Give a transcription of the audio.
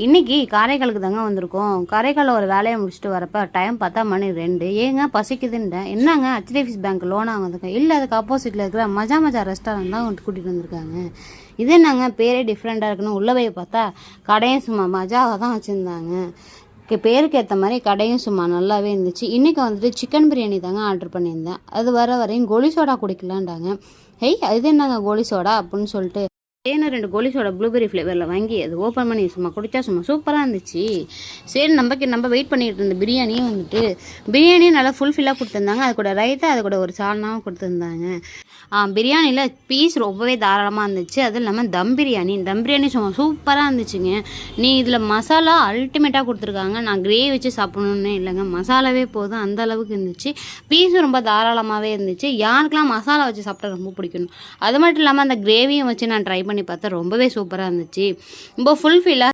இன்றைக்கி காரைக்காலுக்கு தாங்க வந்திருக்கோம். காரைக்காலில் ஒரு வேலையை முடிச்சுட்டு வரப்போ டைம் பார்த்தா மணி 2. ஏங்க பசிக்குதுன்றேன். என்னங்க HDFC பேங்க் லோனாக வந்திருக்கேன். இல்லை, அதுக்கு ஆப்போசிட்டில் இருக்கிற மஜா மஜா ரெஸ்டாரண்ட் தான் கூட்டிகிட்டு வந்திருக்காங்க. இது என்னங்க பேரே டிஃப்ரெண்ட்டாக இருக்குன்னு உள்ளே போய் பார்த்தா கடையும் சும்மா மஜாவாக தான் வச்சுருந்தாங்க. பேருக்கு ஏற்ற மாதிரி கடையும் சும்மா நல்லாவே இருந்துச்சு. இன்றைக்கி வந்துட்டு சிக்கன் பிரியாணி தாங்க ஆர்டர் பண்ணியிருந்தேன். அது வரையும் கோலி சோடா குடிக்கலான்டாங்க. இது என்னங்க கோலி சோடா அப்படின்னு சொல்லிட்டு ஏன்னா 2 கோலி சோடா ப்ளூபெரி ஃப்ளேவரில் வாங்கி அது ஓப்பன் பண்ணி சும்மா குடித்தா சும்மா சூப்பராக இருந்துச்சு. சரி, நம்ம வெயிட் பண்ணிகிட்டு இருந்த பிரியாணியும் பிரியாணியும் நல்லா ஃபுல்ஃபில்லாக கொடுத்துருந்தாங்க. அது கூட ரைத்தா, அது கூட ஒரு சால்னாவும் கொடுத்துருந்தாங்க. பிரியாணியில் பீஸ் ரொம்பவே தாராளமாக இருந்துச்சு. அதுவும் இல்லாமல் தம் பிரியாணி சும்மா சூப்பராக இருந்துச்சுங்க. இதில் மசாலா அல்டிமேட்டாக கொடுத்துருக்காங்க. நான் கிரேவி வச்சு சாப்பிடணுன்னு இல்லைங்க, மசாலாவே போதும், அந்த அளவுக்கு இருந்துச்சு. பீஸும் ரொம்ப தாராளமாகவே இருந்துச்சு. யாருக்கெல்லாம் மசாலா வச்சு சாப்பிட்டா ரொம்ப பிடிக்கணும். அது மட்டும் இல்லாமல் அந்த கிரேவியும் வச்சு நான் ட்ரை பண்ணி பார்த்தா ரொம்பவே சூப்பராக இருந்துச்சு. ரொம்ப ஃபுல்ஃபில்லாக